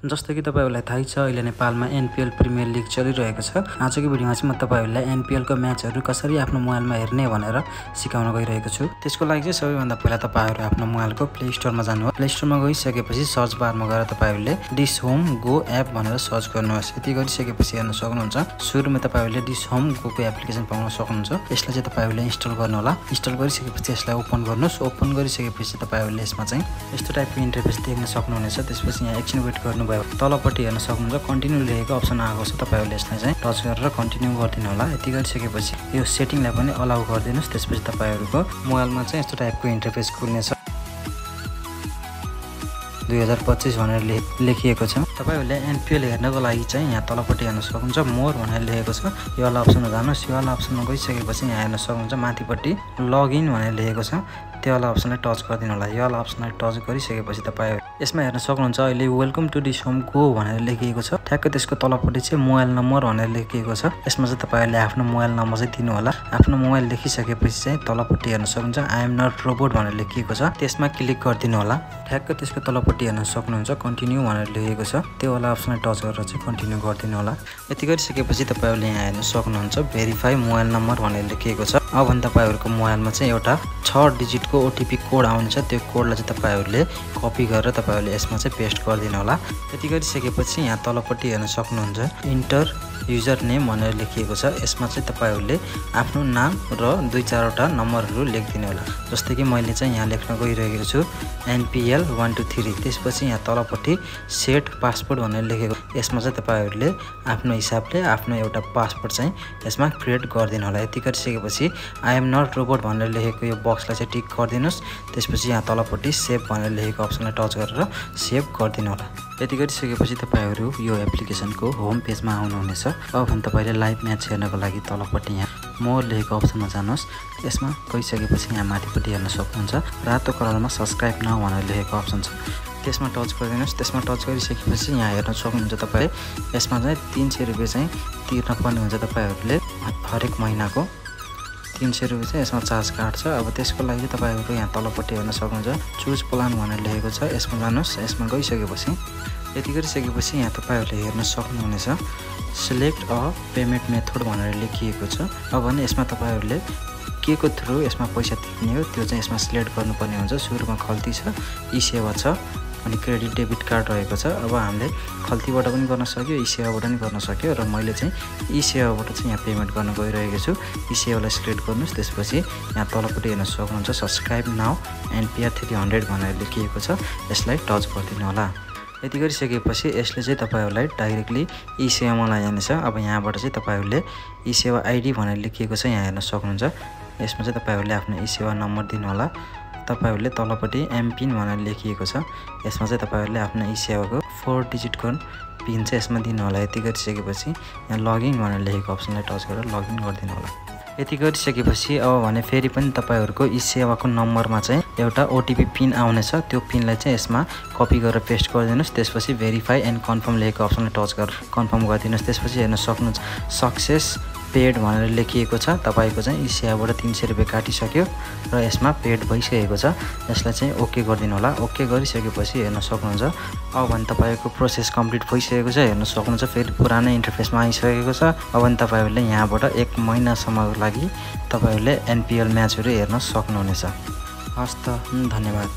जस्तो कि तपाईहरुलाई थाहै छ अहिले नेपालमा एनपीएल प्रिमियर लिग चलिरहेको छ। आजको भिडियोमा चाहिँ म तपाईहरुलाई एनपीएल को म्याचहरु कसरी आफ्नो मोबाइलमा हेर्ने भनेर सिकाउन गइरहेको छु। त्यसको लागि चाहिँ सबैभन्दा पहिला तपाईहरु आफ्नो मोबाइलको प्ले स्टोरमा जानुहोस्। प्ले स्टोरमा गइसकेपछि सर्च बारमा गएर तपाईहरुले डिश होम गो एप भनेर सर्च गर्नुहोस्। यति गरिसकेपछि हेर्न सक्नुहुन्छ सुरुमा तपाईहरुले डिश होम गो को एप्लिकेसन पाउन सक्नुहुन्छ। यसलाई चाहिँ तपाईहरुले इन्स्टल गर्नु होला। इन्स्टल गरिसकेपछि यसलाई ओपन गर्नुहोस्। ओपन गरिसकेपछि तपाईहरुले यसमा चाहिँ यस्तो टाइपको इन्टरफेस देख्न सक्नुहुनेछ। त्यसपछि यहाँ एकछिन वेट गर्नुभयो तलपट्टि हेर्न सक्नुहुन्छ कन्टिन्यू लेखेको अप्सन आएको छ। तपाईहरुले यसलाई चाहिँ टच गरेर कन्टिन्यू गरिदिनु होला। यति गरिसकेपछि यो सेटिङलाई पनि अलाउ गरिदिनुस्। त्यसपछि तपाईहरुको मोबाइलमा चाहिँ यस्तो टाइपको इन्टरफेस खुल्नेछ। 2025 भनेर लेखिएको छ। तपाईहरुले एनपीएल हेर्नको लागि चाहिँ यहाँ तलपट्टि हेर्न सक्नुहुन्छ मोर भनेर लेखेको छ। यो वाला अप्सनमा जानुहोस्। यो वाला अप्सनमा गइसकेपछि यहाँ हेर्न सक्नुहुन्छ माथिपट्टि लगइन भनेर लेखेको छ। त्यो वाला अप्सनलाई टच गरिदिनु होला। यो वाला अप्सनलाई टच गरिसकेपछि तपाईहरु यसमा हेर्न सक्नुहुन्छ अहिले welcome to Dish Home go भनेर लेखिएको छ। ठ्याक्कै त्यसको तलपट्टि चाहिँ मोबाइल नम्बर भनेर लेखिएको छ। यसमा चाहिँ तपाईहरुले आफ्नो मोबाइल नम्बर चाहिँ दिनु होला। आफ्नो मोबाइल लेखिसकेपछि चाहिँ तलपट्टि हेर्न सक्नुहुन्छ आई एम नट रोबोट भनेर लेखिएको छ। त्यसमा क्लिक गरिदिनु होला। ठ्याक्कै त्यसको तलपट्टि हेर्न सक्नुहुन्छ कन्टिन्यू भनेर लेखेको छ। त्यो वाला अप्सनलाई टच गरेर चाहिँ कन्टिन्यू गरिदिनु होला। यति गरिसकेपछि तपाईहरुले यहाँ हेर्न सक्नुहुन्छ भेरिफाई मोबाइल नम्बर भनेर लेखिएको छ। अब भने तपाईहरुको मोबाइलमा चाहिँ एउटा 6 डिजिटको ओटीपी कोड आउँछ। त्यो कोडलाई चाहिँ तपाईहरुले कपी गरेर तपाईहरुले यसमा चाहिँ पेस्ट गरिदिनु होला। त्यति गरिसकेपछि यहाँ तलपट्टि हेर्न सक्नुहुन्छ इन्टर युजर नेम भनेर लेखिएको छ। यसमा चाहिँ तपाईहरुले आफ्नो नाम र 2-4 वटा नम्बरहरु लेखिदिनु होला। जस्तै कि मैले चाहिँ यहाँ लेख्न गइरहेको छु NPL 123। त्यसपछि यहाँ तलपट्टि सेट पासवर्ड भनेर लेखेको। यसमा चाहिँ तपाईहरुले आफ्नो हिसाबले आफ्नो एउटा पासवर्ड चाहिँ यसमा क्रिएट गरिदिनु होला। यति गरिसकेपछि आई एम नट रोबोट भनेर लेखेको यो बक्सलाई चाहिँ टिक गरिदिनुस्। त्यसपछि यहाँ तलपट्टि सेभ भनेर लेखेको अप्सनलाई टच गरेर सेभ गरिदिनु होला। यति गरिसकेपछि तपाईहरु यो एप्लिकेसनको होम पेजमा आउनुहुनेछ। अब भने तपाईले लाइभ म्याच हेर्नको लागि तलपट्टि यहाँ मोर लेखेको अप्सनमा जानुहोस्। यसमा गइसकेपछि यहाँ माथिपट्टि हेर्न सक्नुहुन्छ रातो कलरमा सब्स्क्राइब नाउ भनेर लेखेको अप्सन छ। त्यसमा टच गरिदिनुस्। त्यसमा टच गरिसकेपछि यहाँ हेर्न सक्नुहुन्छ तपाईले यसमा चाहिँ 300 रुपैयाँ चाहिँ तिर्न पर्ने हुन्छ। तपाईहरुले हरेक महिनाको 300 रुपैयाँ चाहिँ यसमा चार्ज काट्छ। अब त्यसको लागि तपाईहरु यहाँ तलपट्टि हेर्न सक्नुहुन्छ चुज प्लान भनेर लेखेको छ। यसमा जानुहोस्। यसमा गइसकेपछि यति गरिसकेपछि यहाँ तपाईहरुले हेर्न सक्नुहुनेछ सिलेक्ट अ पेमेन्ट मेथड भनेर लेखिएको छ। अब भने यसमा तपाईहरुले के को थ्रु यसमा पैसा तिर्ने हो त्यो चाहिँ यसमा सिलेक्ट गर्नुपर्ने हुन्छ। सुरुमा खल्ती छ, ई सेवा छ अनि क्रेडिट डेबिट कार्ड रहेको छ। अब हामीले खल्तीबाट पनि गर्न सक्यो, ई सेवाबाट पनि गर्न सक्यो र मैले चाहिँ ई सेवाबाट चाहिँ यहाँ पेमेन्ट गर्न गइरहेको छु। ई सेवालाई सिलेक्ट गर्नुस्। त्यसपछि यहाँ तलपट्टि हेर्न सक्नुहुन्छ सब्स्क्राइब नाउ NPR 300 भनेर लेखिएको छ। यसलाई टच गरिदिनु होला। यति गरिसकेपछि यसले चाहिँ तपाईहरुलाई डाइरेक्टली ई सेवामा लान्छ। अब यहाँबाट चाहिँ तपाईहरुले ई सेवा आईडी भनेर लेखिएको छ यहाँ हेर्न सक्नुहुन्छ। यसमा चाहिँ तपाईहरुले आफ्नो ई सेवा नम्बर दिनु होला। तपाईहरुले तलपट्टि एमपिन भनेर लेखिएको छ। यसमा चाहिँ तपाईहरुले आफ्नो ई सेवाको 4 डिजिटको पिन चाहिँ यसमा दिनु होला। यति गरिसकेपछि यहाँ लगइन भनेर लेखेको अप्सनलाई टच गरेर लगइन गरिदिनु होला। यति गरिसकेपछि अब भने फेरि पनि तपाईहरुको ई सेवाको नम्बरमा चाहिँ एउटा ओटीपी पिन आउनेछ। त्यो पिनलाई चाहिँ यसमा कपी गरेर पेस्ट गरिदिनुस्। त्यसपछि भेरिफाई एन्ड कन्फर्म लेखेको अप्सनलाई टच गरेर कन्फर्म गरिदिनुस्। त्यसपछि हेर्न सक्नुहुन्छ सक्सेस पेड भनेर लेखिएको छ। तपाईको चाहिँ ई सेवाबाट 300 रुपैयाँ काटिसक्यो र यसमा पेड भइसकेको छ। यसलाई चाहिँ ओके गरिदिनु होला। ओके गरिसकेपछि हेर्न सक्नुहुन्छ अब भने तपाईको प्रोसेस कम्प्लिट भइसकेको छ। हेर्न सक्नुहुन्छ फेरि पुरानो इन्टरफेसमा आइसकेको छ। अब भने तपाईहरुले यहाँबाट 1 महिनासम्मको लागि तपाईहरुले एनपीएल म्याचहरु हेर्न सक्नुहुनेछ। हस्त धन्यवाद।